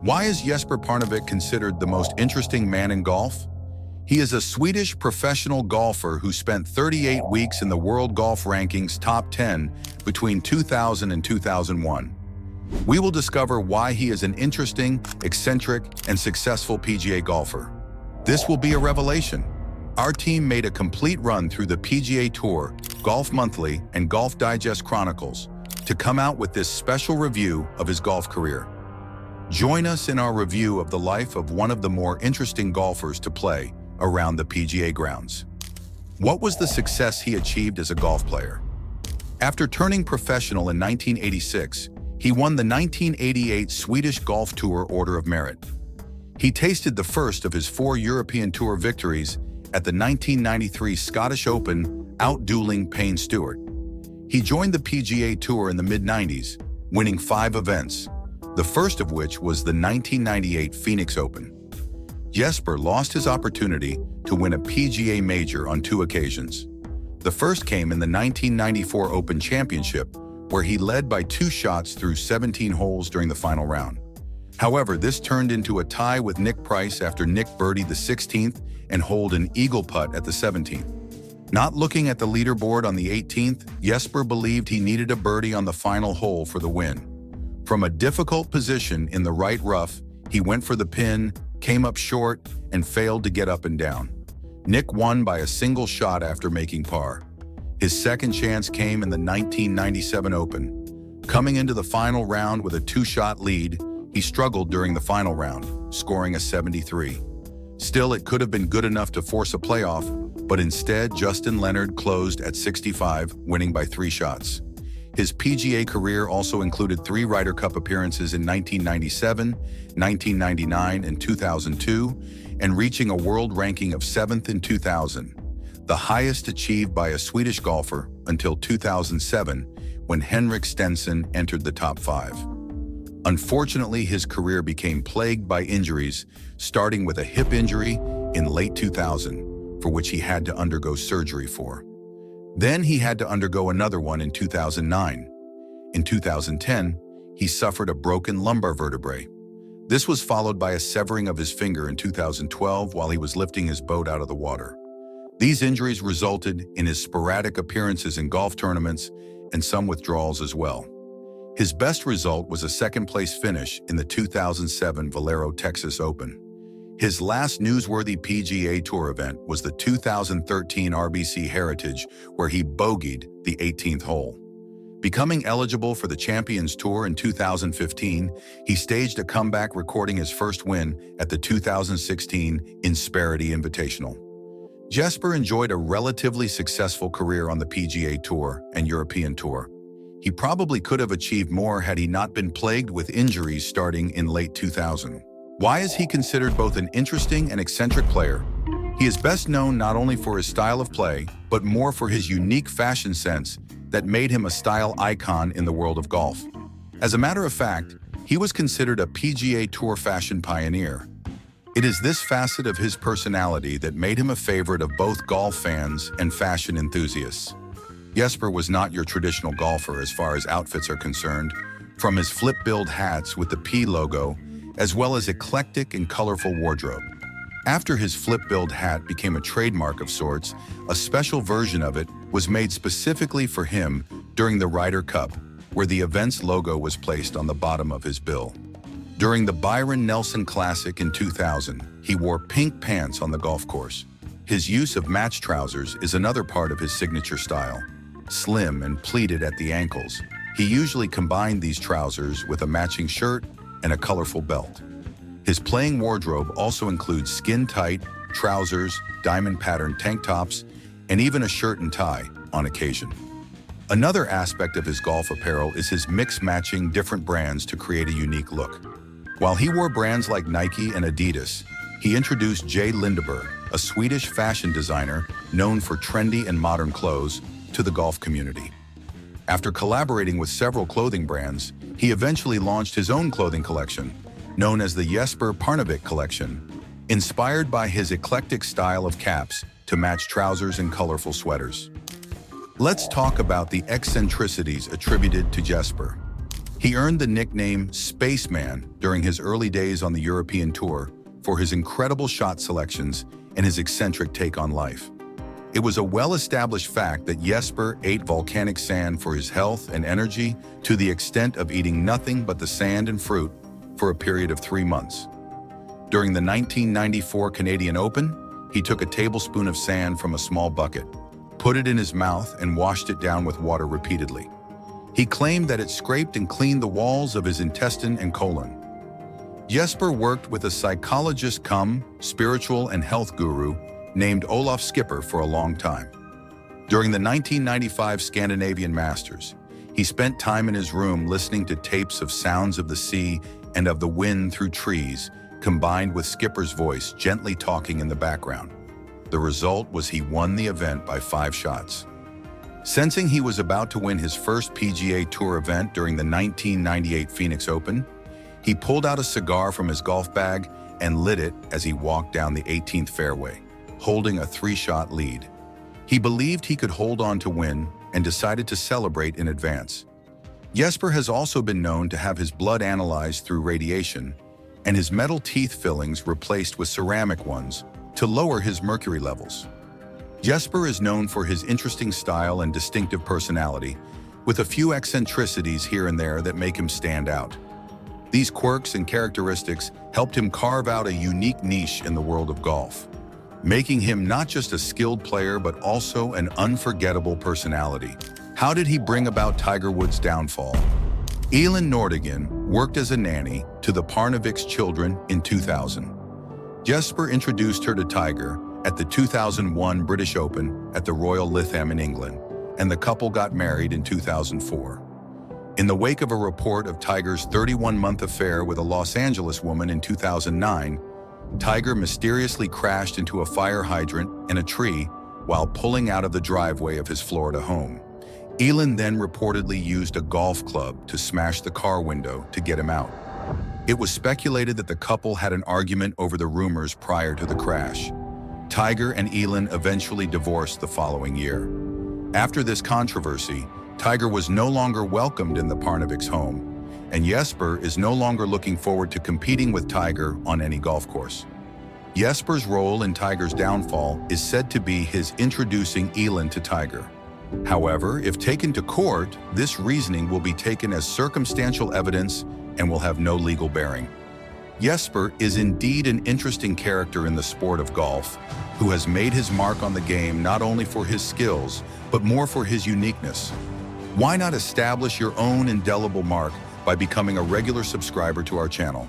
Why is Jesper Parnevik considered the most interesting man in golf? He is a Swedish professional golfer who spent 38 weeks in the World Golf Rankings top 10 between 2000 and 2001. We will discover why he is an interesting, eccentric, and successful PGA golfer. This will be a revelation. Our team made a complete run through the PGA Tour, Golf Monthly, and Golf Digest Chronicles to come out with this special review of his golf career. Join us in our review of the life of one of the more interesting golfers to play around the PGA grounds. What was the success he achieved as a golf player? After turning professional in 1986, he won the 1988 Swedish Golf Tour Order of Merit. He tasted the first of his 4 European Tour victories at the 1993 Scottish Open, outdueling Payne Stewart. He joined the PGA Tour in the mid-90s, winning 5 events, the first of which was the 1998 Phoenix Open. Jesper lost his opportunity to win a PGA major on 2 occasions. The first came in the 1994 Open Championship, where he led by 2 shots through 17 holes during the final round. However, this turned into a tie with Nick Price after Nick birdied the 16th and holed an eagle putt at the 17th. Not looking at the leaderboard on the 18th, Jesper believed he needed a birdie on the final hole for the win. From a difficult position in the right rough, he went for the pin, came up short, and failed to get up and down. Nick won by a single shot after making par. His second chance came in the 1997 Open. Coming into the final round with a 2-shot lead, he struggled during the final round, scoring a 73. Still, it could have been good enough to force a playoff, but instead, Justin Leonard closed at 65, winning by 3 shots. His PGA career also included 3 Ryder Cup appearances in 1997, 1999, and 2002, and reaching a world ranking of 7th in 2000, the highest achieved by a Swedish golfer until 2007, when Henrik Stenson entered the top 5. Unfortunately, his career became plagued by injuries, starting with a hip injury in late 2000, for which he had to undergo surgery for. Then he had to undergo another one in 2009. In 2010, he suffered a broken lumbar vertebrae. This was followed by a severing of his finger in 2012 while he was lifting his boat out of the water. These injuries resulted in his sporadic appearances in golf tournaments and some withdrawals as well. His best result was a second-place finish in the 2007 Valero Texas Open. His last newsworthy PGA Tour event was the 2013 RBC Heritage, where he bogeyed the 18th hole. Becoming eligible for the Champions Tour in 2015, he staged a comeback, recording his first win at the 2016 Insperity Invitational. Jesper enjoyed a relatively successful career on the PGA Tour and European Tour. He probably could have achieved more had he not been plagued with injuries starting in late 2000. Why is he considered both an interesting and eccentric player? He is best known not only for his style of play, but more for his unique fashion sense that made him a style icon in the world of golf. As a matter of fact, he was considered a PGA Tour fashion pioneer. It is this facet of his personality that made him a favorite of both golf fans and fashion enthusiasts. Jesper was not your traditional golfer as far as outfits are concerned, from his flip-billed hats with the P logo, as well as eclectic and colorful wardrobe. After his flip-billed hat became a trademark of sorts, a special version of it was made specifically for him during the Ryder Cup, where the event's logo was placed on the bottom of his bill. During the Byron Nelson Classic in 2000, he wore pink pants on the golf course. His use of match trousers is another part of his signature style. Slim and pleated at the ankles, he usually combined these trousers with a matching shirt and a colorful belt. His playing wardrobe also includes skin-tight trousers, diamond-patterned tank tops, and even a shirt and tie on occasion. Another aspect of his golf apparel is his mix-matching different brands to create a unique look. While he wore brands like Nike and Adidas, he introduced J. Lindeberg, a Swedish fashion designer known for trendy and modern clothes, to the golf community. After collaborating with several clothing brands, he eventually launched his own clothing collection, known as the Jesper Parnevik Collection, inspired by his eclectic style of caps to match trousers and colorful sweaters. Let's talk about the eccentricities attributed to Jesper. He earned the nickname Spaceman during his early days on the European tour for his incredible shot selections and his eccentric take on life. It was a well-established fact that Jesper ate volcanic sand for his health and energy to the extent of eating nothing but the sand and fruit for a period of 3 months. During the 1994 Canadian Open, he took a tablespoon of sand from a small bucket, put it in his mouth, and washed it down with water repeatedly. He claimed that it scraped and cleaned the walls of his intestine and colon. Jesper worked with a psychologist cum spiritual and health guru named Olaf Skipper for a long time. During the 1995 Scandinavian Masters, he spent time in his room listening to tapes of sounds of the sea and of the wind through trees, combined with Skipper's voice gently talking in the background. The result was he won the event by 5 shots. Sensing he was about to win his first PGA Tour event during the 1998 Phoenix Open, he pulled out a cigar from his golf bag and lit it as he walked down the 18th fairway, holding a 3-shot lead. He believed he could hold on to win and decided to celebrate in advance. Jesper has also been known to have his blood analyzed through radiation and his metal teeth fillings replaced with ceramic ones to lower his mercury levels. Jesper is known for his interesting style and distinctive personality, with a few eccentricities here and there that make him stand out. These quirks and characteristics helped him carve out a unique niche in the world of golf, making him not just a skilled player but also an unforgettable personality. How did he bring about Tiger Woods' downfall? Elin Nordegren worked as a nanny to the Parnevik's children in 2000. Jesper introduced her to Tiger at the 2001 British Open at the Royal Lytham in England, and the couple got married in 2004. In the wake of a report of Tiger's 31-month affair with a Los Angeles woman in 2009, Tiger mysteriously crashed into a fire hydrant and a tree while pulling out of the driveway of his Florida home. Elin then reportedly used a golf club to smash the car window to get him out. It was speculated that the couple had an argument over the rumors prior to the crash. Tiger and Elin eventually divorced the following year. After this controversy, Tiger was no longer welcomed in the Parnevik's home, and Jesper is no longer looking forward to competing with Tiger on any golf course. Jesper's role in Tiger's downfall is said to be his introducing Elin to Tiger. However, if taken to court, this reasoning will be taken as circumstantial evidence and will have no legal bearing. Jesper is indeed an interesting character in the sport of golf, who has made his mark on the game not only for his skills, but more for his uniqueness. Why not establish your own indelible mark by becoming a regular subscriber to our channel?